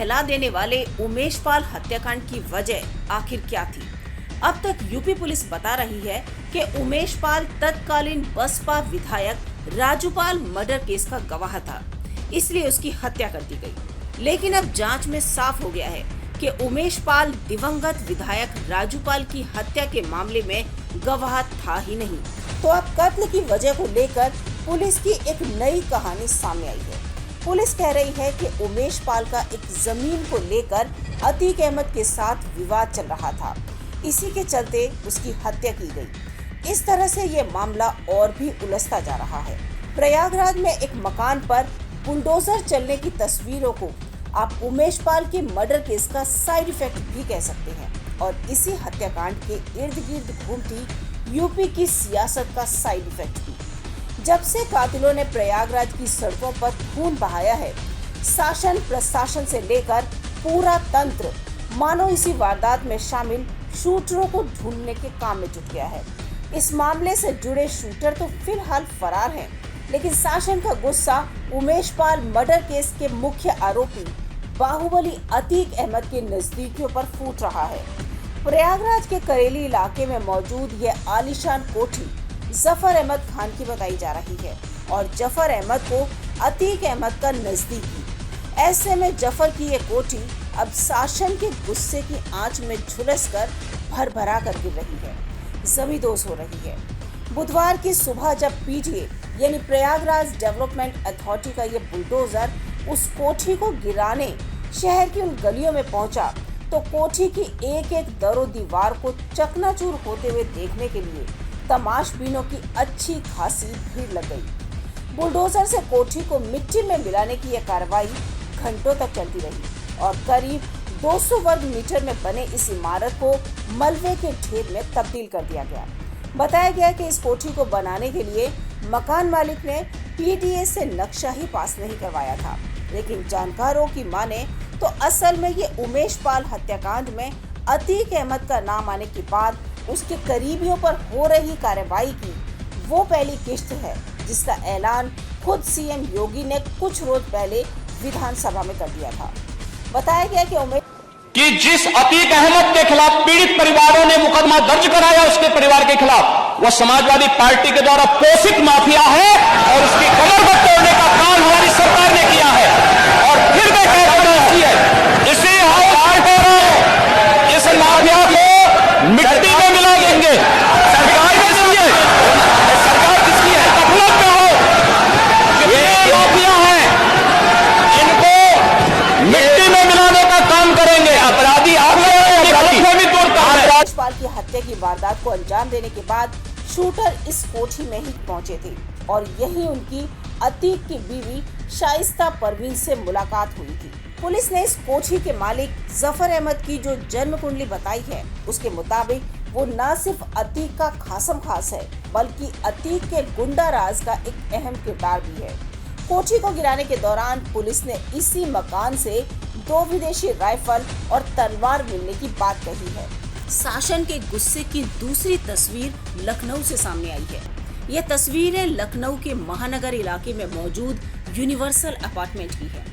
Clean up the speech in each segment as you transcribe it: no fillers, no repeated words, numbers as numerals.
दहला देने वाले उमेश पाल हत्याकांड की वजह आखिर क्या थी? अब तक यूपी पुलिस बता रही है कि उमेश पाल तत्कालीन बसपा विधायक राजूपाल मर्डर केस का गवाह था, इसलिए उसकी हत्या कर दी गई। लेकिन अब जांच में साफ हो गया है कि उमेश पाल दिवंगत विधायक राजूपाल की हत्या के मामले में गवाह था ही नहीं। तो अब कत्ल की वजह को लेकर पुलिस की एक नई कहानी सामने आई है। पुलिस कह रही है कि उमेश पाल का एक जमीन को लेकर अतीक अहमद के साथ विवाद चल रहा था, इसी के चलते उसकी हत्या की गई। इस तरह से ये मामला और भी उलझता जा रहा है। प्रयागराज में एक मकान पर बुलडोजर चलने की तस्वीरों को आप उमेश पाल के मर्डर केस का साइड इफेक्ट भी कह सकते हैं, और इसी हत्याकांड के इर्द गिर्द घूमती यूपी की सियासत का साइड इफेक्ट भी। जब से कातिलों ने प्रयागराज की सड़कों पर खून बहाया है, शासन प्रशासन से लेकर पूरा तंत्र मानो इसी वारदात में शामिल शूटरों को ढूंढने के काम में जुट गया है। इस मामले से जुड़े शूटर तो फिलहाल फरार हैं, लेकिन शासन का गुस्सा उमेश पाल मर्डर केस के मुख्य आरोपी बाहुबली अतीक अहमद के नजदीकियों पर फूट रहा है। प्रयागराज के करेली इलाके में मौजूद यह आलीशान कोठी जफर अहमद खान की बताई जा रही है, और जफर अहमद को अतीक अहमद का नजदीकी। ऐसे में जफर की ये कोठी अब शासन के गुस्से की आंच में झुलसकर भरभरा कर गिर रही है, जमींदोज हो रही है। बुधवार की सुबह जब पीटीए यानी प्रयागराज डेवलपमेंट अथॉरिटी का ये बुलडोजर उस कोठी को गिराने शहर की उन गलियों में पहुंचा, तो कोठी की एक एक दरो दीवार को चकनाचूर होते हुए देखने के लिए तमाशबीनों की अच्छी खासी भीड़ लग गई। बुलडोजर से कोठी को मिट्टी में मिलाने की यह कार्रवाई घंटों तक चलती रही, और करीब 200 वर्ग मीटर में बने इस इमारत को मलबे के ढेर में तब्दील कर दिया गया। बताया गया कि इस कोठी को बनाने के लिए मकान मालिक ने पीडीए से नक्शा ही पास नहीं करवाया था, लेकिन जानकारों की माने तो असल में ये उमेश पाल हत्याकांड में अतीक अहमद का नाम आने के बाद उसके करीबियों पर हो रही कार्रवाई की वो पहली किश्त है, जिसका ऐलान खुद सीएम योगी ने कुछ रोज पहले विधानसभा में कर दिया था। बताया गया कि जिस अतीक अहमद के खिलाफ पीड़ित परिवारों ने मुकदमा दर्ज कराया, उसके परिवार के खिलाफ, वह समाजवादी पार्टी के द्वारा पोषित माफिया है, और उसकी कमर को तोड़ने का काम हमारी सरकार ने किया है। और फिर मैं कहता हूं, इसे इस माफिया को मिट्टी में मिला देंगे। सरकार किसकी है? सरकार किसकी है? गफलत में हो, ये माफिया है, इनको मिट्टी में मिलाने का काम करेंगे। अपराधी आप भी तोड़ता है। उमेश पाल की हत्या की वारदात को अंजाम देने के बाद शूटर इस कोठी में ही पहुंचे थे, और यही उनकी अतीक की बीवी शाइस्ता परवीन से मुलाकात हुई थी। पुलिस ने इस कोठी के मालिक जफर अहमद की जो जन्म कुंडली बताई है, उसके मुताबिक वो न सिर्फ अतीक का खासम खास है, बल्कि अतीक के गुंडा राज का एक अहम किरदार भी है। कोठी को गिराने के दौरान पुलिस ने इसी मकान से 2 विदेशी राइफल और तलवार मिलने की बात कही है। शासन के गुस्से की दूसरी तस्वीर लखनऊ से सामने आई है। यह तस्वीरें लखनऊ के महानगर इलाके में मौजूद यूनिवर्सल अपार्टमेंट की है,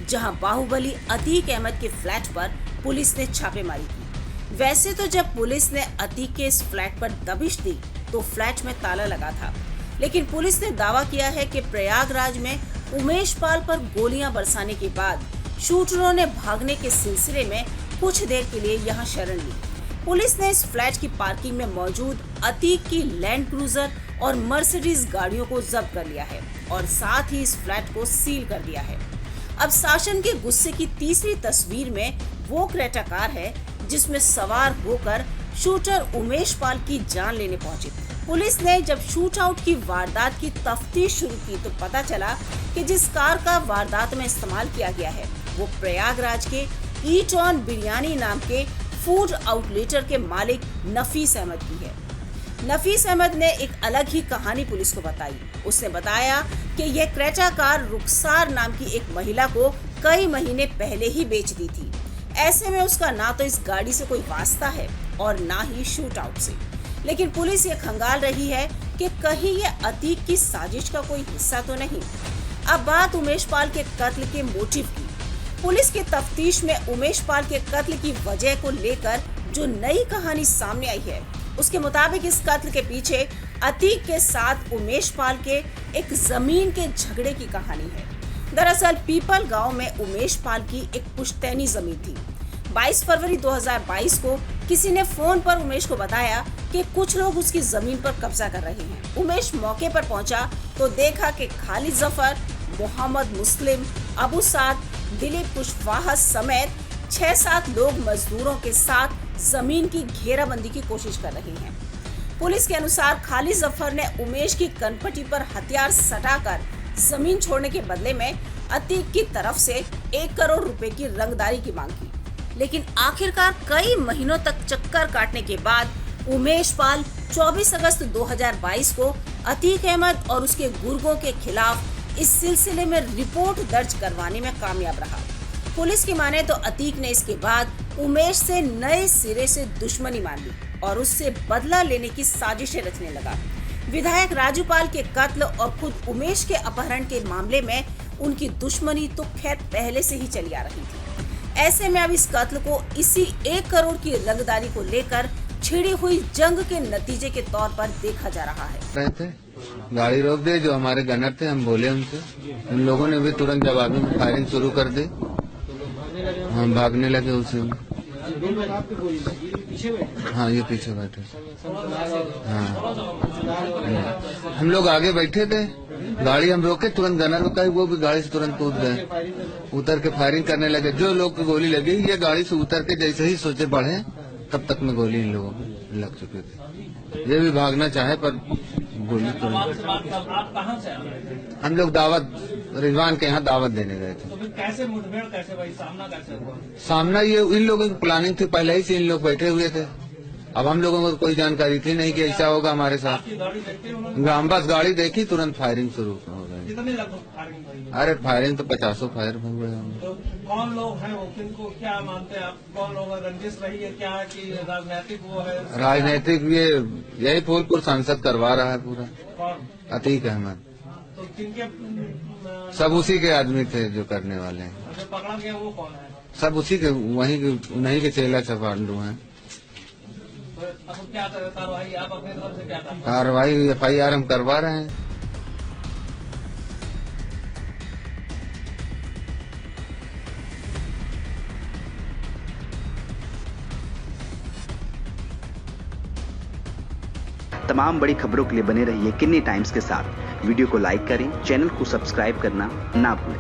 जहां बाहुबली अतीक अहमद के फ्लैट पर पुलिस ने छापेमारी की। वैसे तो जब पुलिस ने अतीक के इस फ्लैट पर दबिश दी तो फ्लैट में ताला लगा था, लेकिन पुलिस ने दावा किया है कि प्रयागराज में उमेश पाल पर गोलियां बरसाने के बाद शूटरों ने भागने के सिलसिले में कुछ देर के लिए यहां शरण ली। पुलिस ने इस फ्लैट की पार्किंग में मौजूद अतीक की लैंड क्रूजर और मर्सिडीज गाड़ियों को जब्त कर लिया है, और साथ ही इस फ्लैट को सील कर दिया है। अब शासन के गुस्से की तीसरी तस्वीर में वो क्रेटा कार है जिसमें सवार होकर शूटर उमेश पाल की जान लेने पहुंचे। पुलिस ने जब शूट आउट की वारदात की तफ्तीश शुरू की तो पता चला कि जिस कार का वारदात में इस्तेमाल किया गया है वो प्रयागराज के ईट ऑन बिरयानी नाम के फूड आउटलेटर के मालिक नफीस अहमद की है। नफीस अहमद ने एक अलग ही कहानी पुलिस को बताई। उसने बताया कि यह क्रेटा कार रुखसार नाम की एक महिला को कई महीने पहले ही बेच दी थी। ऐसे में उसका ना तो इस गाड़ी से कोई वास्ता है और ना ही शूट आउट से, लेकिन पुलिस ये खंगाल रही है कि कहीं ये अतीक की साजिश का कोई हिस्सा तो नहीं। अब बात उमेश पाल के कत्ल के मोटिव की। पुलिस की तफ्तीश में उमेश पाल के कत्ल की वजह को लेकर जो नई कहानी सामने आई है, उसके मुताबिक इस कत्ल के पीछे अतीक के साथ उमेश पाल के एक जमीन के झगड़े की कहानी है। दरअसल पीपल गांव में उमेश पाल की एक पुश्तैनी जमीन थी। 22 फरवरी 2022 को किसी ने फोन पर उमेश को बताया कि कुछ लोग उसकी जमीन पर कब्जा कर रहे हैं। उमेश मौके पर पहुंचा तो देखा कि खालिद जफर, मोहम्मद मुस्लिम, अबू साद, दिलीप कुशवाहा समेत 6-7 लोग मजदूरों के साथ जमीन की घेराबंदी की कोशिश कर रहे हैं। पुलिस के अनुसार खालिद जफर ने उमेश की कनपटी पर हथियार सटाकर जमीन छोड़ने के बदले में अतीक की तरफ से 1 करोड़ रुपए की रंगदारी की मांग की। लेकिन आखिरकार कई महीनों तक चक्कर काटने के बाद उमेश पाल 24 अगस्त 2022 को अतीक अहमद और उसके गुर्गों के खिलाफ इस सिलसिले में रिपोर्ट दर्ज करवाने में कामयाब रहा। पुलिस की माने तो अतीक ने इसके बाद उमेश से नए सिरे से दुश्मनी मान ली और उससे बदला लेने की साजिशें रचने लगा। विधायक राजू पाल के कत्ल और खुद उमेश के अपहरण के मामले में उनकी दुश्मनी तो खैर पहले से ही चली आ रही थी। ऐसे में अब इस कत्ल को इसी 1 करोड़ की रंगदारी को लेकर छिड़ी हुई जंग के नतीजे के तौर पर देखा जा रहा है। गाड़ी रोक दे, जो हमारे गनर थे, हम बोले उनसे, उन लोगों ने भी तुरंत जवाबी में फायरिंग शुरू कर दी। हम भागने लगे उसे। हाँ, ये पीछे बैठे। हाँ, हम लोग आगे बैठे थे, गाड़ी हम रोके, तुरंत गनर रुका, वो भी गाड़ी से तुरंत कूद गए, उतर के फायरिंग करने लगे। जो लोग की गोली लगी, ये गाड़ी से उतर के जैसे ही सोचे बढ़े, तब तक में गोली इन लोगों को लग चुकी थी। ये भी भागना चाहे पर गोली तो हम लोग दावत रिजवान के यहाँ दावत देने गए थे। तो फिर कैसे मुठभेड़ कैसे भाई, सामना कैसे हुआ? सामना ये इन लोगों की प्लानिंग थी, पहले ही से इन लोग बैठे हुए थे। अब हम लोगों को कोई जानकारी थी नहीं कि ऐसा होगा हमारे साथ। गाड़ी देखते उन्होंने? हम बस गाड़ी देखी, तुरंत फायरिंग शुरू हो गई। कितने लगभग फायरिंग हुई? अरे फायरिंग तो 50 फायर हुए। तो कौन लोग हैं वो, किनको क्या मानते हैं आप? कौन लोग हैं? रंजिश रही है क्या कि राजनीतिक वो है? राजनीतिक ये यही फूलपुर सांसद करवा रहा है पूरा, कौन? अतीक अहमद। तो किनके सब उसी के आदमी थे जो करने वाले हैं। जो पकड़ा गया वो कौन है? सब उसी के, वहीं के, उन्हीं के चेला चपांडू हैं। तो अब क्या कार्रवाई आप अपनी तरफ से क्या करते? कार्रवाई FIR हम करवा रहे हैं। तमाम बड़ी खबरों के लिए बने रहिए किन्नी टाइम्स के साथ। वीडियो को लाइक करें, चैनल को सब्सक्राइब करना ना भूलें।